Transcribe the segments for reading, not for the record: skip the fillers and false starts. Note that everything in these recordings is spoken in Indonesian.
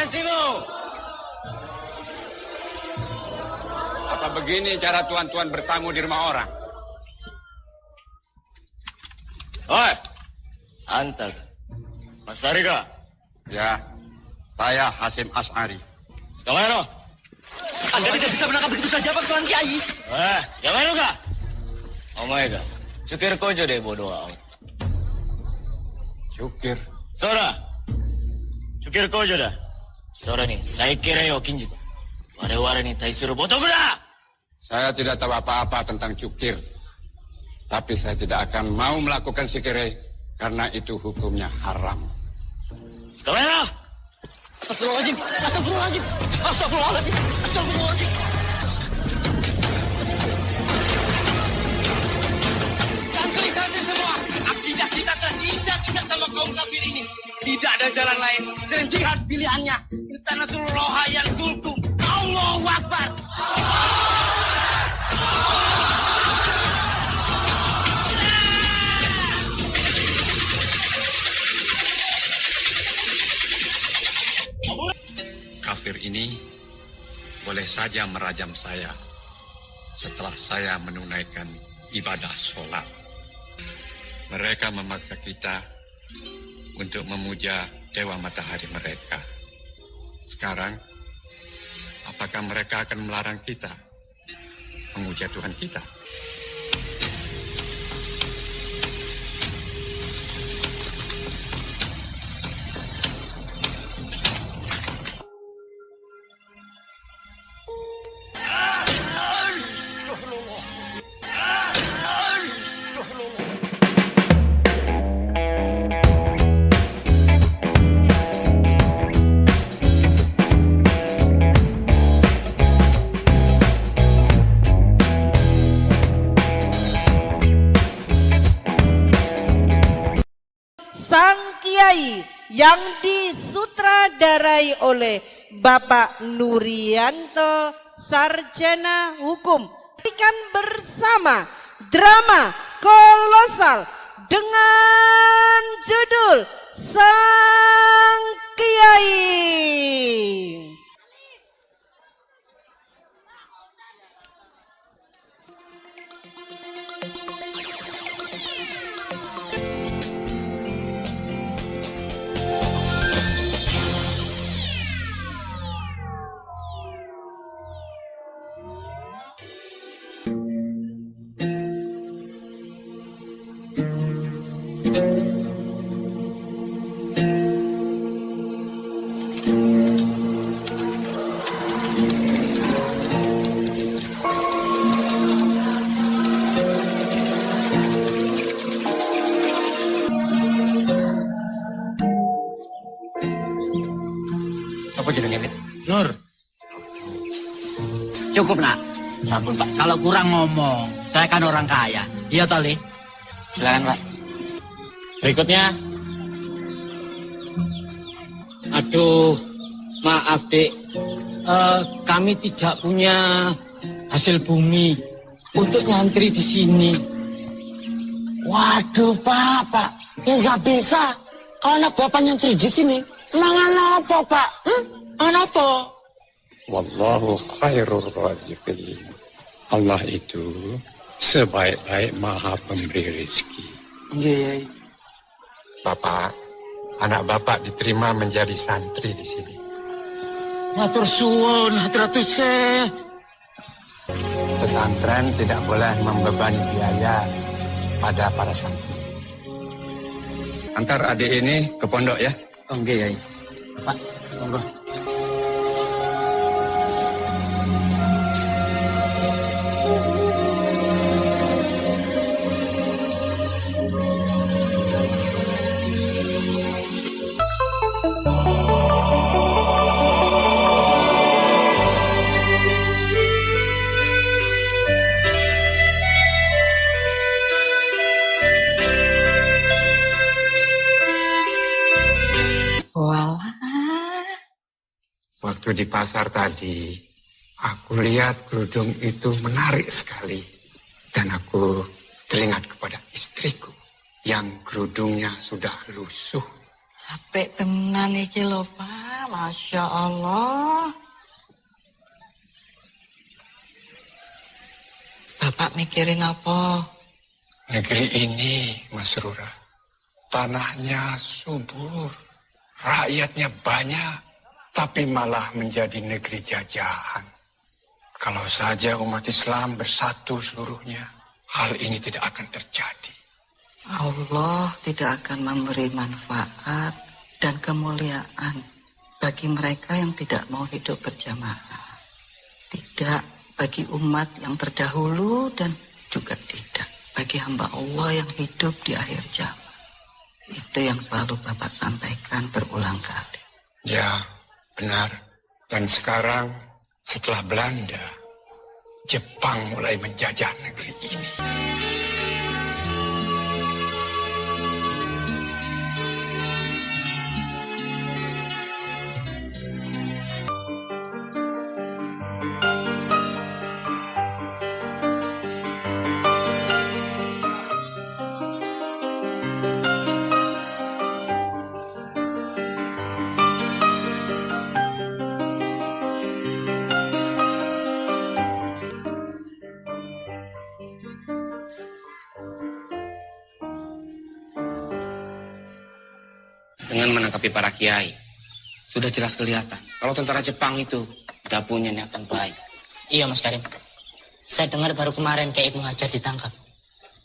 Nasimo. Apa begini cara tuan-tuan bertamu di rumah orang? Oi, Anta, Mas Sarika. Ya, saya Hasim As'ari. Kamero. Anda tidak bisa menangkap begitu saja Pak Tuan Kiai. Kamero ka? Oh my God. Cukir kojo deh bodoh. Cukir. Sora. Cukir kojo dah. Sora nih, saya kira yo kinjit. Ware-ware nih taisuru botoku dah. Saya tidak tahu apa-apa tentang cukir. Tapi saya tidak akan mau melakukan sikire karena itu hukumnya haram. Kamero. Astagfirullahaladzim. Astagfirullahaladzim. Astagfirullahaladzim. Astagfirullahaladzim. Santri-santri semua, akidah kita terinjak-injak sama kaum kafir ini. Tidak ada jalan lain. Selain jihad pilihannya. Kita Nasrullah yang kulkum. Allahu Akbar. Kafir ini boleh saja merajam saya setelah saya menunaikan ibadah sholat. Mereka memaksa kita untuk memuja dewa matahari mereka. Sekarang, apakah mereka akan melarang kita memuja Tuhan kita? Sang Kiai yang disutradarai oleh Bapak Nurianto Sarjana Hukum akan bersama drama kolosal dengan judul Sang Kiai. Apa jenenge? Nur. Cukup nak. Sampun Pak. Kalau kurang ngomong, saya kan orang kaya. Iya Toli. Silakan Pak. Berikutnya. Aduh, maaf Dek. Kami tidak punya hasil bumi untuk nyantri di sini. Waduh, Pak. Ya nggak bisa. Kalau anak Bapak nyantri di sini, mangan apa, Pak? Mangan apa? Wallahu khairur raziqin. Allah itu sebaik-baik maha pemberi rezeki. Iya. Bapak, anak Bapak diterima menjadi santri di sini. Matur suwun, hadratus Syekh. Pesantren tidak boleh membebani biaya pada para santri. Antar adik ini ke pondok ya. Oke, Yai. Pak, monggo. Waktu di pasar tadi, aku lihat kerudung itu menarik sekali. Dan aku teringat kepada istriku yang kerudungnya sudah lusuh. Apik tenan iki lho, Pak. Masya Allah. Bapak mikirin apa? Negeri ini, Mas Rura, tanahnya subur, rakyatnya banyak, tapi malah menjadi negeri jajahan. Kalau saja umat Islam bersatu seluruhnya, hal ini tidak akan terjadi. Allah tidak akan memberi manfaat dan kemuliaan bagi mereka yang tidak mau hidup berjamaah. Tidak bagi umat yang terdahulu dan juga tidak bagi hamba Allah yang hidup di akhir zaman. Itu yang selalu Bapak sampaikan berulang kali. Ya, benar. Dan sekarang setelah Belanda, Jepang mulai menjajah negeri ini. Dengan menangkapi para kiai, sudah jelas kelihatan kalau tentara Jepang itu tidak punya niatan baik. Iya Mas Karim. Saya dengar baru kemarin Kiai Ibnu Hajar ditangkap.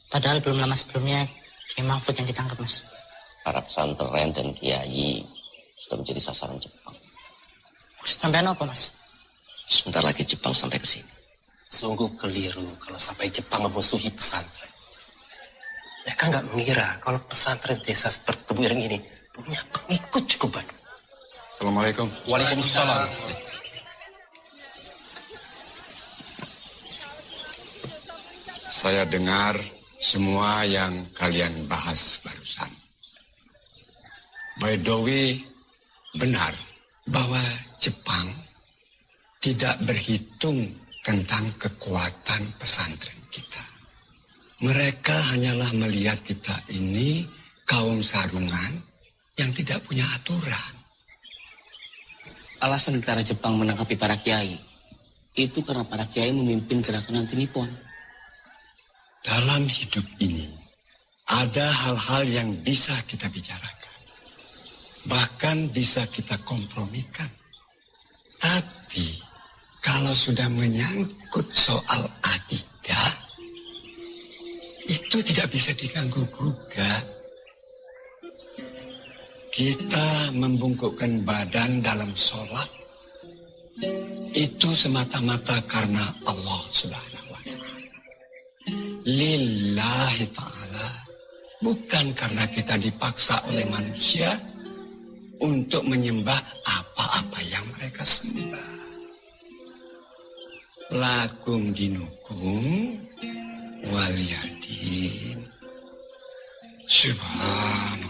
Padahal belum lama sebelumnya Kiai Mahfud yang ditangkap, Mas. Para pesantren dan kiai sudah menjadi sasaran Jepang. Maksud sampean apa, Mas? Sebentar lagi Jepang sampai ke sini. Sungguh keliru kalau sampai Jepang memusuhi pesantren. Mereka nggak mengira kalau pesantren desa seperti Tebuireng ini punya pengikut cukup banyak. Assalamualaikum. Waalaikumsalam. Saya dengar semua yang kalian bahas barusan. By the way, benar bahwa Jepang tidak berhitung tentang kekuatan pesantren kita. Mereka hanyalah melihat kita ini kaum sarungan yang tidak punya aturan. Alasan tentara Jepang menangkapi para kiai itu karena para kiai memimpin gerakan anti Nippon. Dalam hidup ini ada hal-hal yang bisa kita bicarakan, bahkan bisa kita kompromikan. Tapi kalau sudah menyangkut soal akidah, itu tidak bisa diganggu-gugat. Kita membungkukkan badan dalam sholat itu semata-mata karena Allah Subhanahu wa Ta'ala. Lillahi ta'ala. Bukan karena kita dipaksa oleh manusia untuk menyembah apa-apa yang mereka sembah. Lakum dinukum waliyadin. Subhanallah.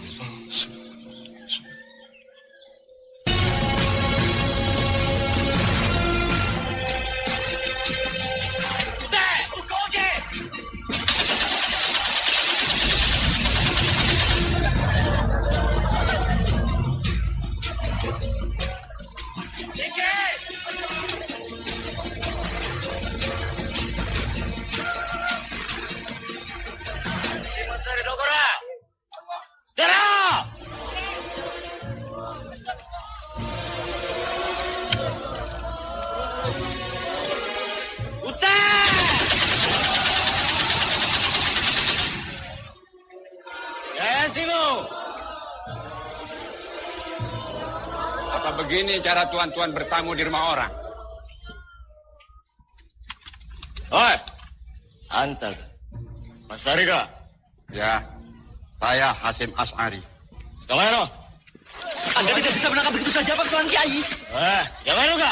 Begini cara tuan-tuan bertamu di rumah orang. Oi, Anta, Mas Sarika. Ya, saya Hasim As'ari. Kamero. Anda tidak bisa menangkap begitu saja Pak Tuan Kiai. Kamero ka?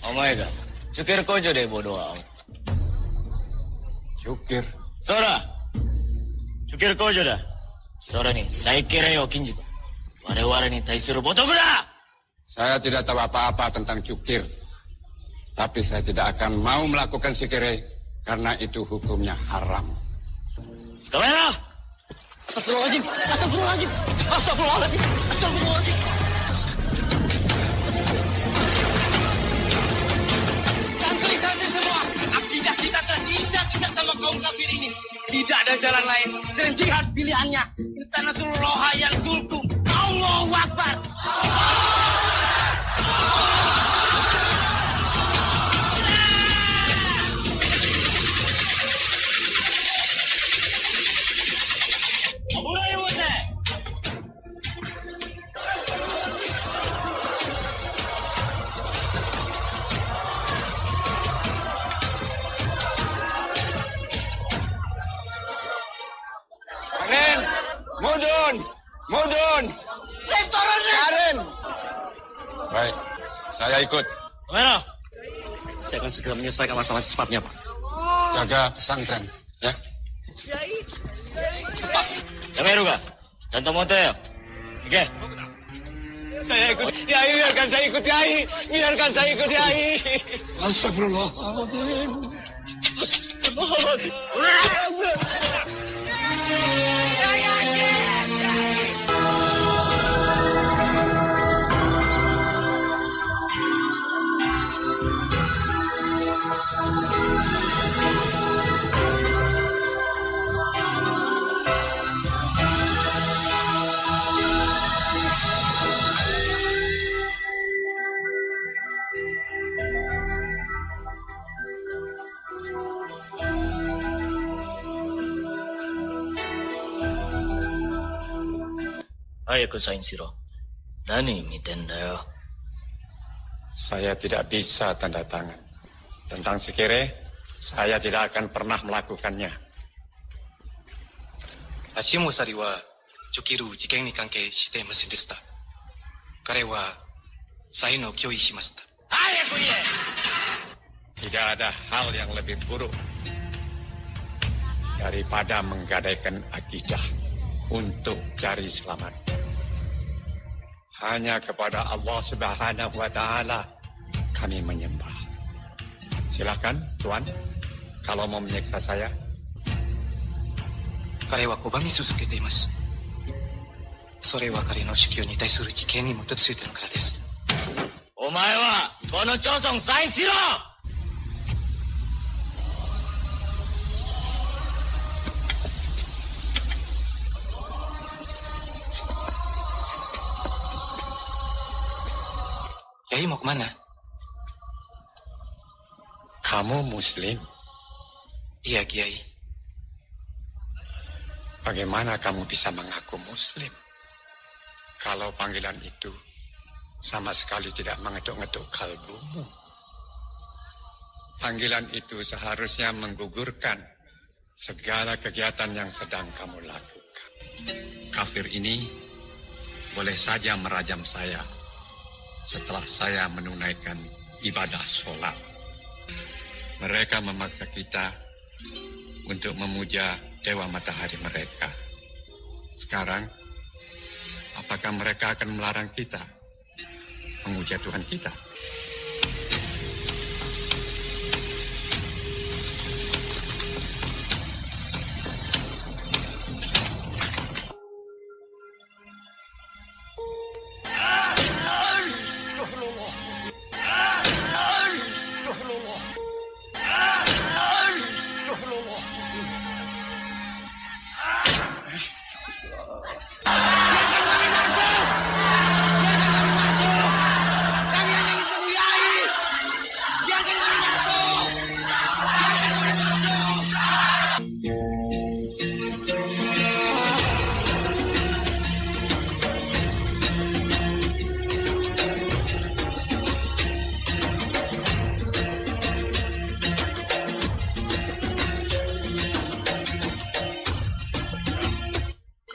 Omae ka. Cukir kojo deh bodoh. Cukir. Sora. Cukir kojo dah. Sora ni, saikere yo kinjita. Ware-ware ni taisuru botoku da. Saya tidak tahu apa-apa tentang cukir. Tapi saya tidak akan mau melakukan sikire karena itu hukumnya haram. Kamero. Astagfirullahaladzim. Astagfirullahaladzim. Astagfirullahaladzim. Astagfirullahaladzim. ada jalan lain. Sering jihad pilihannya. Kita Nasrullah yang kulkum. Allahu Akbar. Karen, mudun. Karen. Baik, saya ikut. Romero, Saya akan segera menyelesaikan masalah secepatnya, Pak. Jaga pesantren, ya. Romero ka? Contoh moto ya? Oke. Saya ikut. Kiai, biarkan saya ikut, Kiai. Biarkan saya ikut, Kiai. Astagfirullahaladzim. Ayo kusain siro. Nani mitenda yo. Saya tidak bisa tanda tangan. Tentang Sekire, saya tidak akan pernah melakukannya. 足もさりはチョキル事件に関係していませんでした。彼は才能を共有しました。 Tidak ada hal yang lebih buruk daripada menggadaikan akidah untuk cari selamat. Hanya kepada Allah Subhanahu wa Ta'ala kami menyembah. Silakan, Tuan, kalau mau menyiksa saya. 彼は拒み続けています。それは彼の主教に対する知見に基づいているからです。お前はこの町村サインしろ。 Kiai mau kemana? Kamu Muslim? Iya, Kiai. Bagaimana kamu bisa mengaku Muslim kalau panggilan itu sama sekali tidak mengetuk-ngetuk kalbumu? Panggilan itu seharusnya menggugurkan segala kegiatan yang sedang kamu lakukan. Kafir ini boleh saja merajam saya setelah saya menunaikan ibadah sholat. Mereka memaksa kita untuk memuja dewa matahari mereka. Sekarang, apakah mereka akan melarang kita memuja Tuhan kita?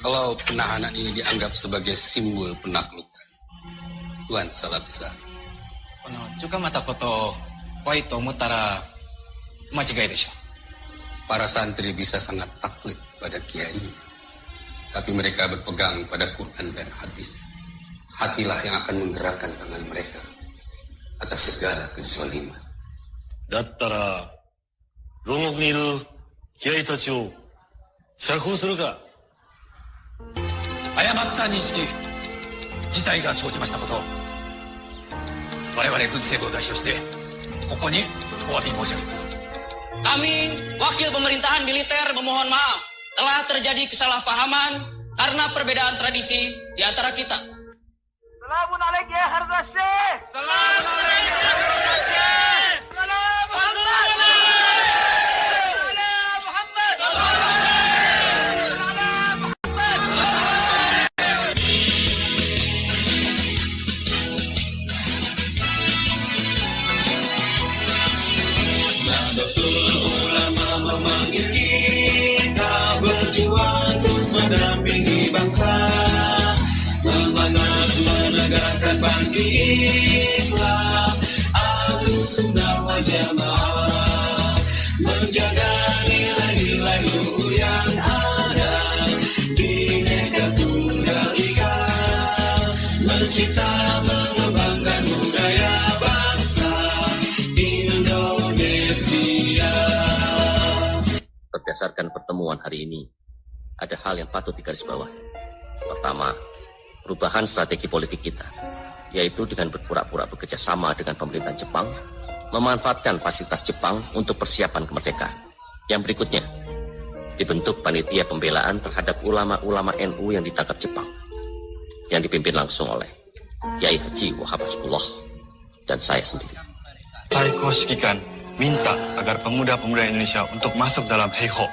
Kalau penahanan ini dianggap sebagai simbol penaklukan, Tuan salah besar. このチョカマタこと怖いと思ったら間違いでしょ。 Para santri bisa sangat taklid pada kiai, tapi mereka berpegang pada Quran dan hadis. Hatilah yang akan menggerakkan tangan mereka atas segala kezaliman. だったら牢獄にいる気合たちを釈放するか。誤った認識、事態が生じましたことを我々軍政部を代表してここにお詫び申し上げます。 Kami, wakil pemerintahan militer memohon maaf telah terjadi kesalahpahaman karena perbedaan tradisi di antara kita. Salamun alaikum ya Harza Syekh. Salamun alaikum ya Harza Syekh. Salam Muhammad. Salam Muhammad. Salam Muhammad. Nahdlatul Ulama memanggil kita berjuang terus mendampingi bangsa. Semangat menegakkan bangkit Islam, Ahlussunnah wal Jamaah, menjaga nilai-nilai luhur yang ada, Bhinneka Tunggal Ika, mencipta mengembangkan budaya bangsa Indonesia. Berdasarkan pertemuan hari ini, ada hal yang patut digarisbawahi. Pertama, perubahan strategi politik kita, yaitu dengan berpura-pura bekerja sama dengan pemerintahan Jepang, memanfaatkan fasilitas Jepang untuk persiapan kemerdekaan. Yang berikutnya, dibentuk panitia pembelaan terhadap ulama-ulama NU yang ditangkap Jepang, yang dipimpin langsung oleh Kiai Haji Wahab Hasbullah dan saya sendiri. Saiko Shikikan minta agar pemuda-pemuda Indonesia untuk masuk dalam Heiho.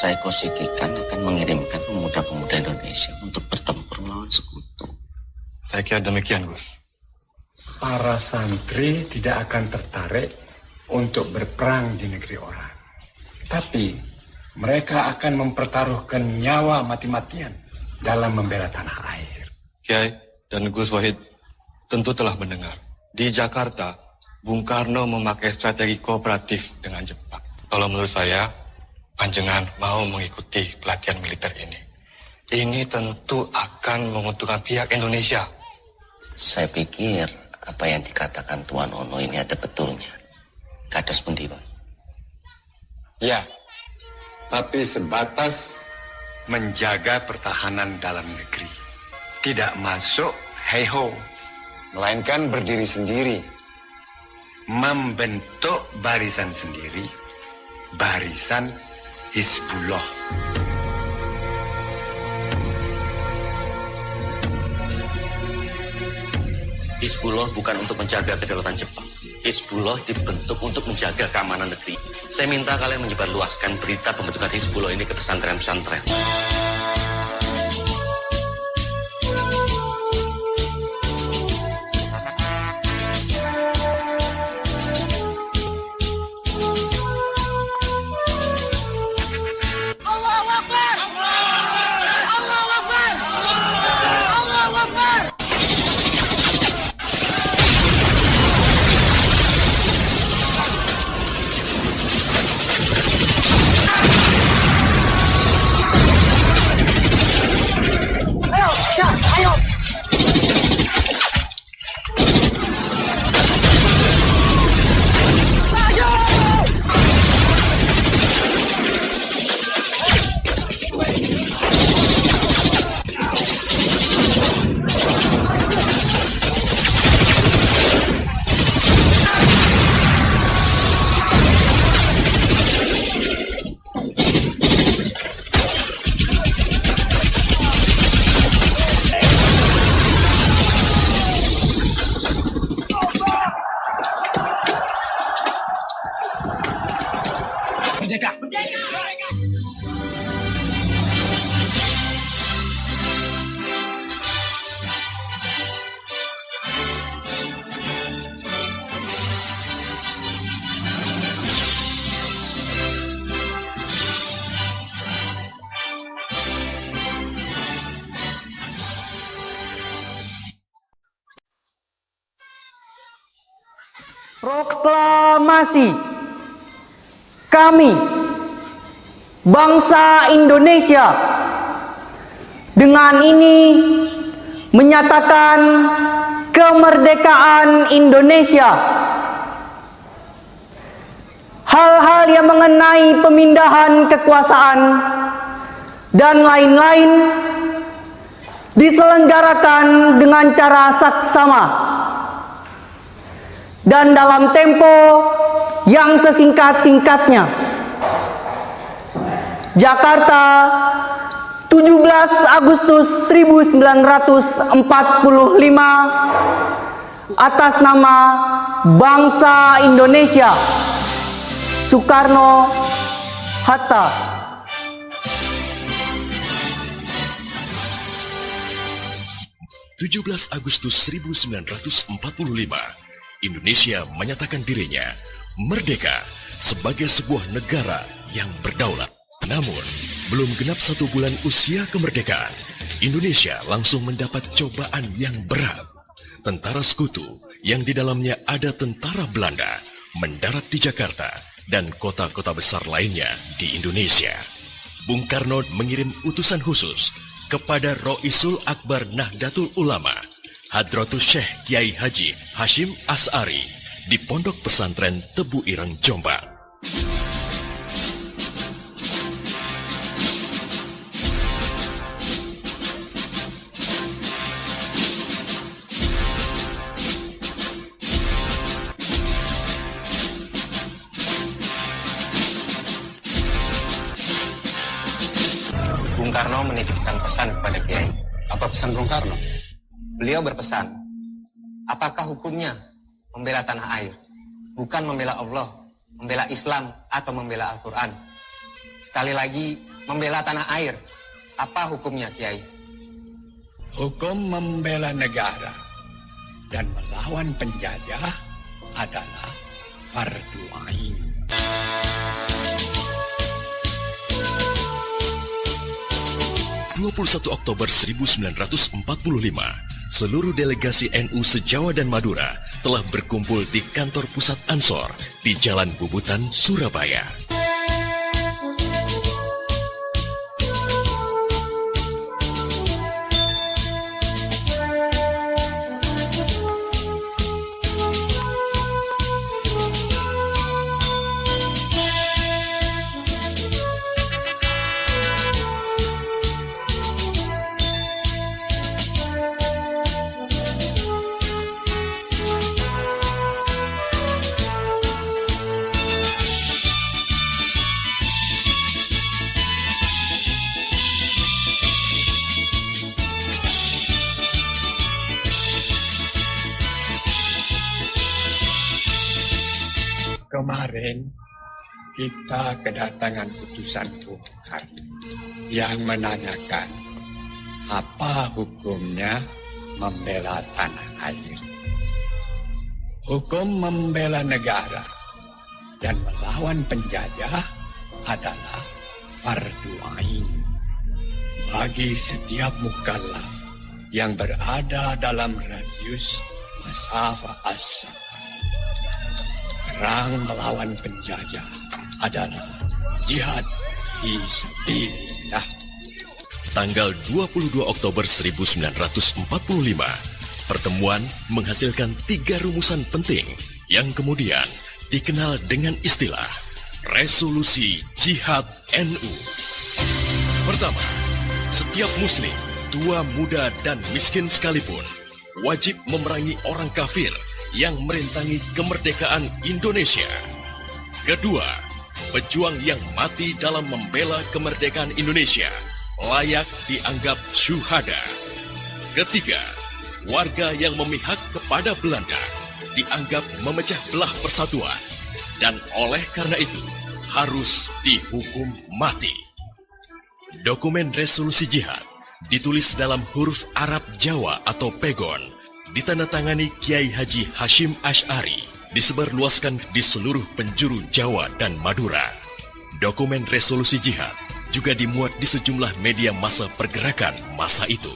Saiko Shikikan akan mengirimkan pemuda-pemuda Indonesia untuk bertempur melawan sekutu. Saya kira demikian, Gus. Para santri tidak akan tertarik untuk berperang di negeri orang. Tapi mereka akan mempertaruhkan nyawa mati-matian dalam membela tanah air. Kiai dan Gus Wahid tentu telah mendengar. Di Jakarta, Bung Karno memakai strategi kooperatif dengan Jepang. Kalau menurut saya, panjenengan mau mengikuti pelatihan militer ini. Ini tentu akan menguntungkan pihak Indonesia. Saya pikir apa yang dikatakan Tuan Ono ini ada betulnya. Kados pundi, Pak? Ya, tapi sebatas menjaga pertahanan dalam negeri. Tidak masuk heiho, melainkan berdiri sendiri. Membentuk barisan sendiri, barisan Hizbullah. Hizbullah bukan untuk menjaga kedaulatan Jepang. Hizbullah dibentuk untuk menjaga keamanan negeri. Saya minta kalian menyebarluaskan berita pembentukan Hizbullah ini ke pesantren-pesantren. Proklamasi kami, bangsa Indonesia, dengan ini menyatakan kemerdekaan Indonesia. Hal-hal yang mengenai pemindahan kekuasaan dan lain-lain diselenggarakan dengan cara saksama dan dalam tempo yang sesingkat-singkatnya. Jakarta, 17 Agustus 1945, atas nama bangsa Indonesia, Soekarno-Hatta. Agustus 1945, Indonesia menyatakan dirinya merdeka sebagai sebuah negara yang berdaulat. Namun, belum genap 1 bulan usia kemerdekaan, Indonesia langsung mendapat cobaan yang berat. Tentara sekutu yang di dalamnya ada tentara Belanda mendarat di Jakarta dan kota-kota besar lainnya di Indonesia. Bung Karno mengirim utusan khusus kepada Roisul Akbar Nahdlatul Ulama, Hadratus Syekh Kiai Haji Hashim Asy'ari di Pondok Pesantren Tebu Ireng, Jombang. Bung Karno menitipkan pesan kepada Kiai. Apa pesan Bung Karno? Beliau berpesan, apakah hukumnya membela tanah air? Bukan membela Allah, membela Islam, atau membela Al-Quran. Sekali lagi, membela tanah air. Apa hukumnya, Kiai? Hukum membela negara dan melawan penjajah adalah fardu ain. Oktober 1945, seluruh delegasi NU se-Jawa dan Madura telah berkumpul di kantor pusat Ansor di Jalan Bubutan, Surabaya. Kemarin kita kedatangan utusan Bung Karno yang menanyakan apa hukumnya membela tanah air. Hukum membela negara dan melawan penjajah adalah fardu ain bagi setiap mukallaf yang berada dalam radius masafah as-safar. Perang melawan penjajah adalah jihad fi sabilillah. Tanggal 22 Oktober 1945, pertemuan menghasilkan 3 rumusan penting yang kemudian dikenal dengan istilah Resolusi Jihad NU. Pertama, setiap muslim, tua, muda, dan miskin sekalipun, wajib memerangi orang kafir yang merintangi kemerdekaan Indonesia. Kedua, pejuang yang mati dalam membela kemerdekaan Indonesia layak dianggap syuhada. Ketiga, warga yang memihak kepada Belanda dianggap memecah belah persatuan dan oleh karena itu harus dihukum mati. Dokumen resolusi jihad ditulis dalam huruf Arab Jawa atau pegon, ditandatangani Kiai Haji Hashim Asy'ari, disebarluaskan di seluruh penjuru Jawa dan Madura. Dokumen resolusi jihad juga dimuat di sejumlah media massa pergerakan masa itu.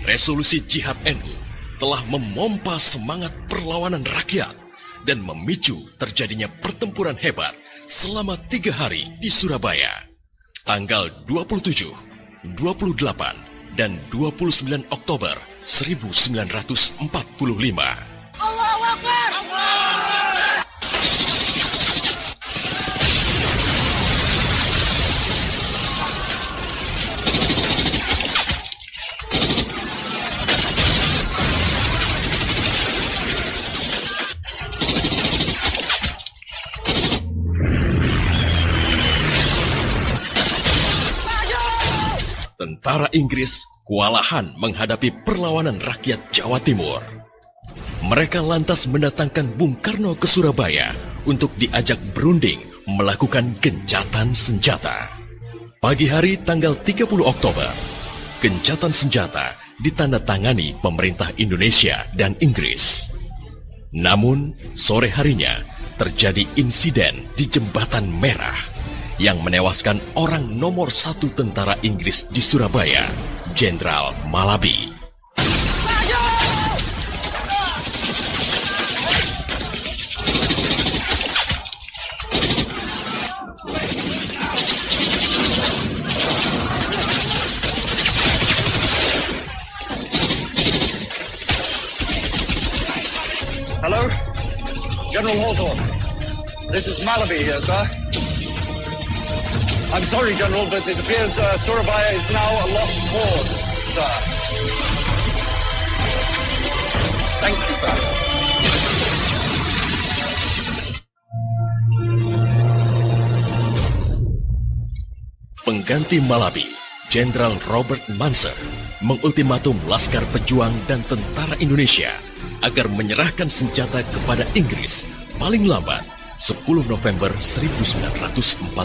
Resolusi jihad NU telah memompa semangat perlawanan rakyat dan memicu terjadinya pertempuran hebat selama 3 hari di Surabaya. Tanggal 27, 28, dan 29 Oktober 1945. Allahu Akbar! tentara Inggris kewalahan menghadapi perlawanan rakyat Jawa Timur. Mereka lantas mendatangkan Bung Karno ke Surabaya untuk diajak berunding melakukan gencatan senjata. Pagi hari tanggal 30 Oktober, gencatan senjata ditandatangani pemerintah Indonesia dan Inggris. Namun, sore harinya terjadi insiden di Jembatan Merah yang menewaskan orang nomor 1 tentara Inggris di Surabaya, Jenderal Malabi. Hello? General Hawthorne. This is Malaby here, sir. I'm sorry, General, but it appears Surabaya is now a lost cause, sir. Thank you, sir. Pengganti Malabi, Jenderal Robert Munser, mengultimatum Laskar Pejuang dan tentara Indonesia agar menyerahkan senjata kepada Inggris paling lambat 10 November 1945.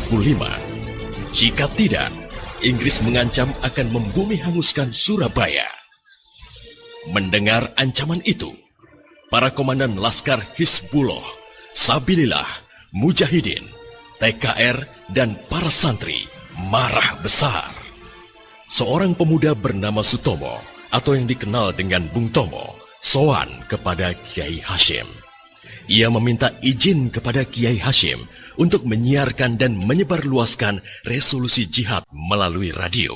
Jika tidak, Inggris mengancam akan membumi hanguskan Surabaya. Mendengar ancaman itu, para komandan Laskar Hizbullah, Sabilillah, Mujahidin, TKR, dan para santri marah besar. Seorang pemuda bernama Sutomo atau yang dikenal dengan Bung Tomo sowan kepada Kiai Hashim. Ia meminta izin kepada Kiai Hashim untuk menyiarkan dan menyebarluaskan resolusi jihad melalui radio.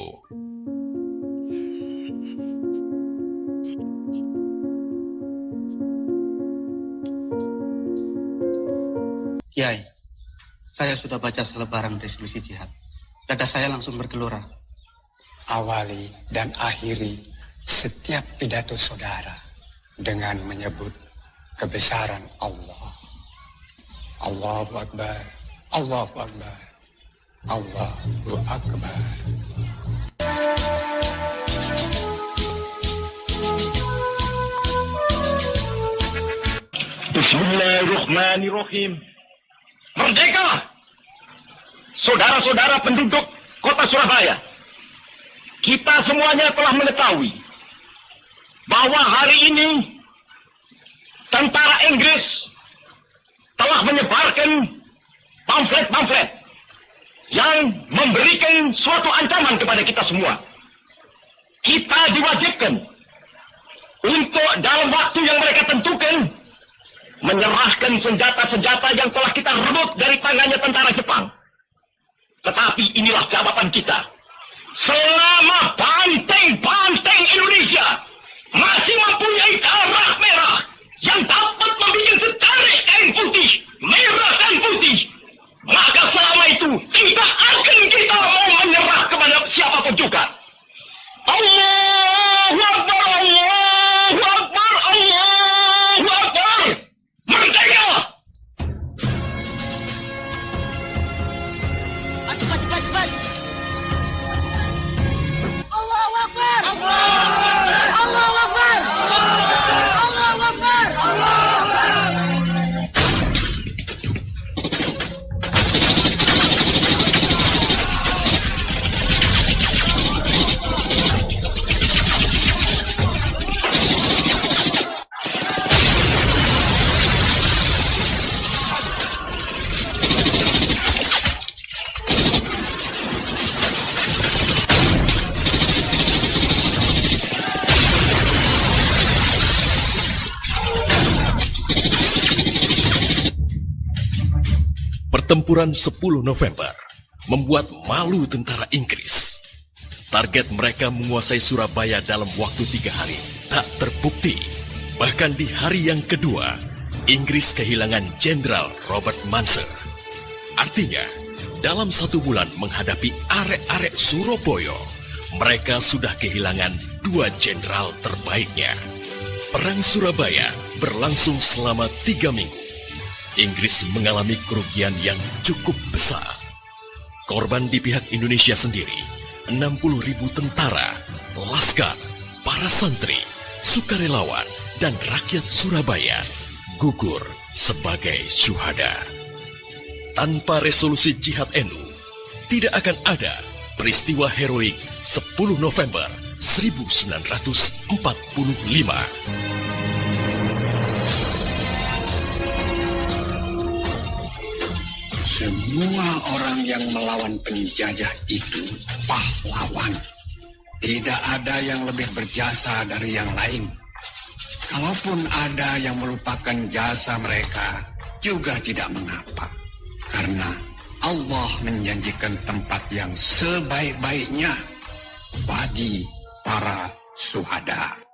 Kiai, saya sudah baca selebaran resolusi jihad. Dada saya langsung bergelora. Awali dan akhiri setiap pidato saudara dengan menyebut kebesaran Allah. Allahu Akbar, Allahu Akbar, Allahu Akbar. Bismillahirrahmanirrahim. Merdeka! Saudara-saudara penduduk kota Surabaya, kita semuanya telah mengetahui bahwa hari ini tentara Inggris telah menyebarkan pamflet-pamflet yang memberikan suatu ancaman kepada kita semua. Kita diwajibkan untuk dalam waktu yang mereka tentukan menyerahkan senjata-senjata yang telah kita rebut dari tangannya tentara Jepang. Tetapi inilah jawaban kita. Selama banteng-banteng Indonesia masih mempunyai darah merah yang dapat membuat setarik kain putih, merah dan putih, maka selama itu tidak akan kita mau menyerah kepada siapapun juga. Allahu Akbar, Allahu Akbar, Allahu Akbar. Merdeka! Cepat. Allahu Akbar. Allahu Akbar. Allahu Akbar. Pertempuran 10 November membuat malu tentara Inggris. Target mereka menguasai Surabaya dalam waktu 3 hari tak terbukti. Bahkan di hari yang kedua, Inggris kehilangan Jenderal Robert Munser. Artinya, dalam 1 bulan menghadapi arek-arek Surabaya, mereka sudah kehilangan 2 jenderal terbaiknya. Perang Surabaya berlangsung selama 3 minggu. Inggris mengalami kerugian yang cukup besar. Korban di pihak Indonesia sendiri 60.000 tentara, laskar, para santri, sukarelawan, dan rakyat Surabaya gugur sebagai syuhada. Tanpa resolusi Jihad NU, tidak akan ada peristiwa heroik 10 November 1945. Semua orang yang melawan penjajah itu pahlawan. Tidak ada yang lebih berjasa dari yang lain. Kalaupun ada yang melupakan jasa mereka, juga tidak mengapa. Karena Allah menjanjikan tempat yang sebaik-baiknya bagi para syuhada.